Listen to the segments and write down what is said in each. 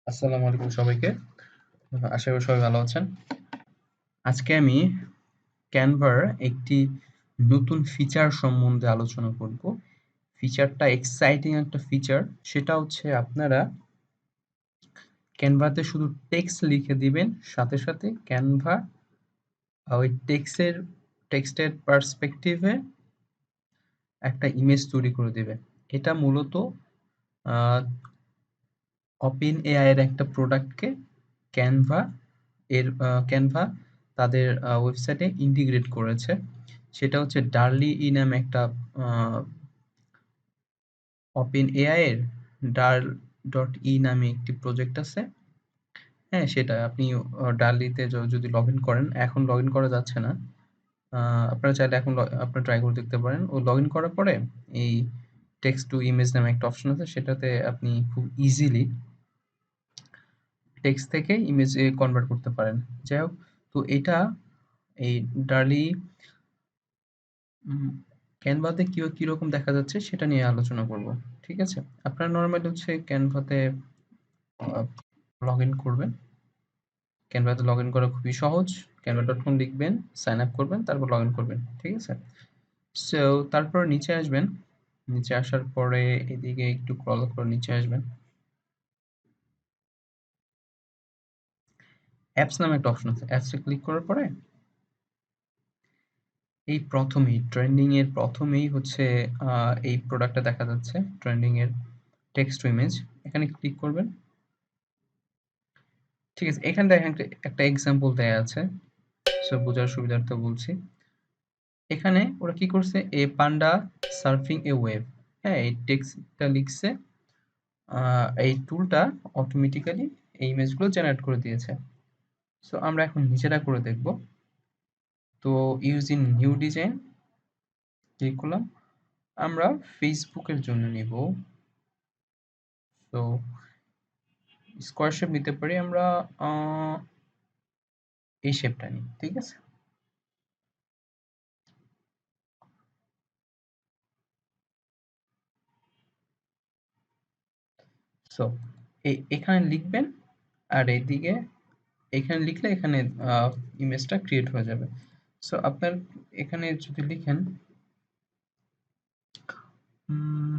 আসসালামু আলাইকুম সবাইকে। আশা করি সবাই ভালো আছেন। আজকে আমি ক্যানভার একটি নতুন ফিচার সম্বন্ধে আলোচনা করব। ফিচারটা এক্সাইটিং একটা ফিচার। সেটা হচ্ছে আপনারা ক্যানভাতে শুধু টেক্সট লিখে দিবেন, সাথে সাথে ক্যানভা ওই টেক্সটের পার্সপেক্টিভে একটা ইমেজ তৈরি করে দিবে। এটা মূলত আহ, ওপেন এআই এর একটা প্রোডাক্টকে ক্যানভা ক্যানভা তাদের ওয়েবসাইটে ইন্টিগ্রেট করেছে। সেটা হচ্ছে ডার্লি নামে একটা ওপেন এআই এর ডার্ল ডট ই নামে একটি প্রজেক্ট আছে। হ্যাঁ, সেটা আপনি ডার্লিতে যদি লগ ইন করেন, এখন লগ ইন করা যাচ্ছে না। আপনারা চাইলে এখন আপনারা ট্রাই করে দেখতে পারেন। ও লগ ইন করার পরে এই টেক্সট টু ইমেজ নামে একটা অপশন আছে, সেটাতে আপনি খুব ইজিলি টেক্সট থেকে ইমেজে কনভার্ট করতে পারেন। যাই হোক, তো এটা এই ডার্লি ক্যানভাতে কিরকম দেখা যাচ্ছে সেটা নিয়ে আলোচনা করব। ঠিক আছে? আপনারা নরমালি হচ্ছে ক্যানভাতে লগ ইন করবেন। ক্যানভাতে লগ ইন করা খুবই সহজ। canva.com লিখবেন, সাইন আপ করবেন, তারপর লগ ইন করবেন। ঠিক আছে? সো তারপর নিচে আসবেন। নিচে আসার পরে এদিকে একটু স্ক্রল করে নিচে আসবেন। অ্যাপস নামে একটা অপশন আছে। অ্যাপসে ক্লিক করার পরে এই প্রথমেই ট্রেন্ডিং এর প্রথমেই হচ্ছে এই প্রোডাক্টটা দেখা যাচ্ছে। ট্রেন্ডিং এর টেক্সট টু ইমেজ। এখানে ক্লিক করবেন। ঠিক আছে? এখানে দেখেন একটা এক্সাম্পল দেয়া আছে। সো বোঝার সুবিধার্থে বলছি। এখানে ওরা কি করছে? এ পান্ডা সার্ফিং এ ওয়েভ। হ্যাঁ, এই টেক্সটটা লিখছে। এই টুলটা অটোমেটিক্যালি এই ইমেজগুলো জেনারেট করে দিয়েছে। সো আমরা এখন নিচেটা করে দেখব। তো use in new design click করলাম। আমরা ফেসবুকের জন্য নিব। তো স্কোয়ার শেপ নিতে পারি আমরা। এই শেপটা নিই। ঠিক আছে? সো এখানে লিখবেন, আর এদিকে এখানে লিখলে এখানে ইমেজটা ক্রিয়েট হয়ে যাবে। সো আপনার এখানে যদি লিখেন উম,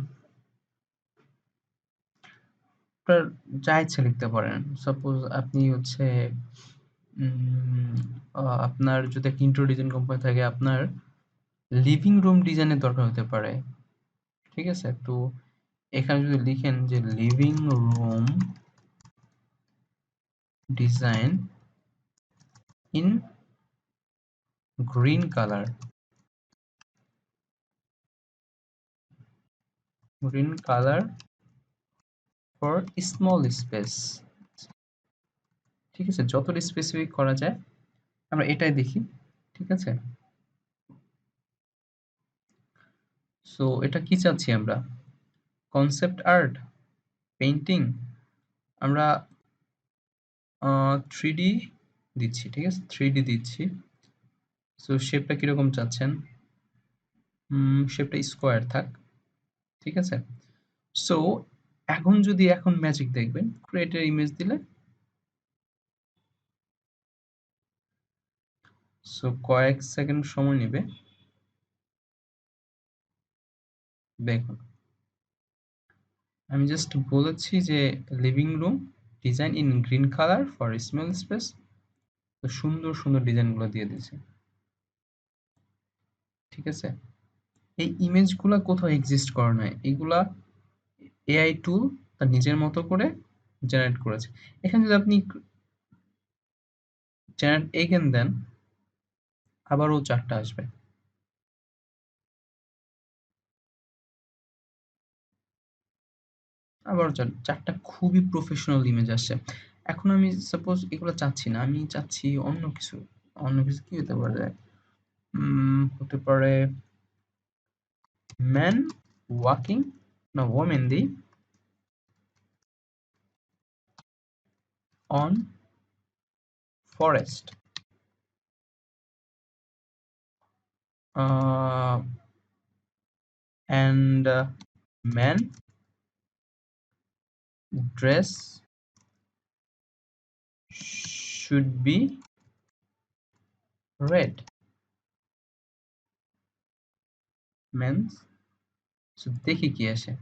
আপনার যা ইচ্ছে লিখতে পারেন। সাপোজ আপনি হচ্ছে আপনার যদি একটা ইন্টেরিয়র ডিজাইন কোম্পানি থাকে, আপনার লিভিং রুম ডিজাইনের দরকার হতে পারে। ঠিক আছে? তো এখানে যদি লিখেন যে living room design in green colour, green colour for small space. ঠিক আছে? যতটা স্পেসিফিক করা যায় আমরা এটাই দেখি। ঠিক আছে? সো এটা কি চাচ্ছি আমরা? কনসেপ্ট আর্ট, পেইন্টিং, আমরা 3D দিচ্ছি। ঠিক আছে? 3D দিচ্ছি। সো শেপটা কিরকম চাচ্ছেন? শেপটা স্কোয়ার থাক। ঠিক আছে? সো এখন ম্যাজিক দেখবেন। ক্রিয়েট এর ইমেজ দিলে সো কয়েক সেকেন্ড সময় নেবে। দেখুন, আমি জাস্ট বলেছি যে living room design in green colour for small space. তো সুন্দর সুন্দর ডিজাইনগুলো দিয়ে দিয়েছে। ঠিক আছে? এই ইমেজগুলা কোথাও এক্সিস্ট করে না। এগুলা এআই টুল তার নিজের মতো করে জেনারেট করেছে। এখানে যদি আপনি জেনারেট এগেন দেন, আবারও 4টা আসবে। আবারও 4টা খুবই প্রফেশনাল ইমেজ আসছে। এখন আমি সাপোজ এগুলো চাচ্ছি না। আমি চাচ্ছি অন্য কিছু। অন্য কিছু কি হতে পারে? হতে পারে ম্যান ওয়াকিং, না women the on forest, and, man, and, uh, man, dress, should be red means, so দেখি কি আসে।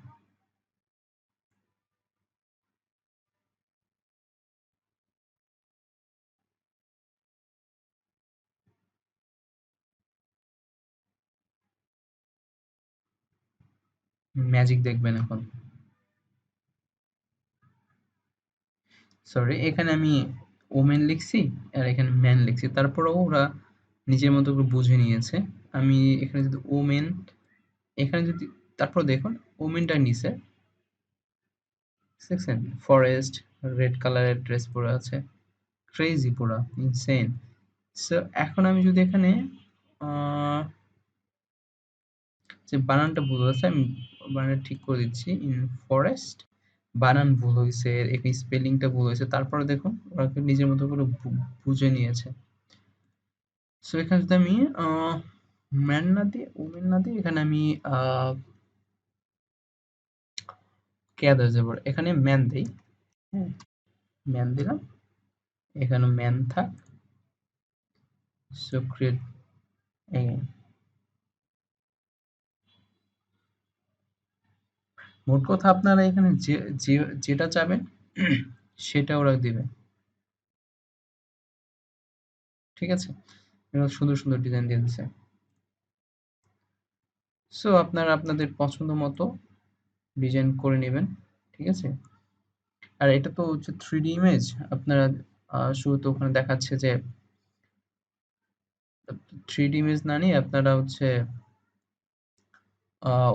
ম্যাজিক দেখবেন এখন। সরি, এখানে আমি ওমেন লিখছি আর এখানে ম্যান লিখছি, তারপরেও ওরা নিজের মতো করে বুঝে নিয়েছে। আমি এখানে যদি ওমেন, এখানে যদি, তারপর দেখুন ওমেনটার নিচে দেখছেন ফরেস্ট রেড কালারের ড্রেস পরে আছে, ক্রেজি পুরা ইনসেন। সো এখন আমি যদি এখানে যে বানানটা ভুল হয়েছে, আমি বানানটা ঠিক করে দিচ্ছি। ইন ফরেস্ট বানান ভুল হয়েছে, এখানে স্পেলিংটা ভুল হয়েছে, তারপরে দেখুন ওরা নিজের মতো করে বুঝে নিয়েছে। সো এখানে যদি আমি ম্যান না দিয়ে ওমেন না দিয়ে এখানে আমি কে দেওয়া যাবে, এখানে ম্যান দিই। হ্যাঁ, ম্যান দিলাম, এখানে ম্যান থাক। So create again. মোট কথা আপনারা এখানে যেটা চাবেন সেটা ওরা দিবে। ঠিক আছে, এরা সুন্দর সুন্দর ডিজাইন দিয়ে দিচ্ছে। সো আপনারা আপনাদের পছন্দ মতো ডিজাইন করে নেবেন। ঠিক আছে, আর এটা তো হচ্ছে 3D ইমেজ। আপনারা শুরুতে ওখানে দেখাচ্ছে যে 3D ইমেজ না নিয়ে আপনারা হচ্ছে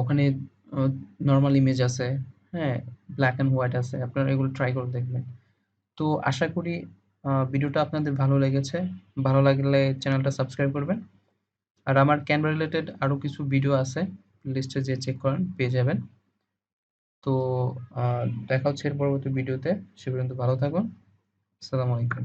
ওখানে নরমাল ইমেজ আছে, হ্যাঁ, ব্ল্যাক অ্যান্ড হোয়াইট আছে, আপনারা এগুলো ট্রাই করে দেখবেন। তো আশা করি ভিডিওটা আপনাদের ভালো লেগেছে। ভালো লাগলে চ্যানেলটা সাবস্ক্রাইব করবেন। আর আমার ক্যানভা রিলেটেড আরো কিছু ভিডিও আছে, লিস্টে যেয়ে চেক করেন, পেয়ে যাবেন। তো দেখা হচ্ছে এর পরবর্তী ভিডিওতে। সে পর্যন্ত ভালো থাকুন। আসসালামু আলাইকুম।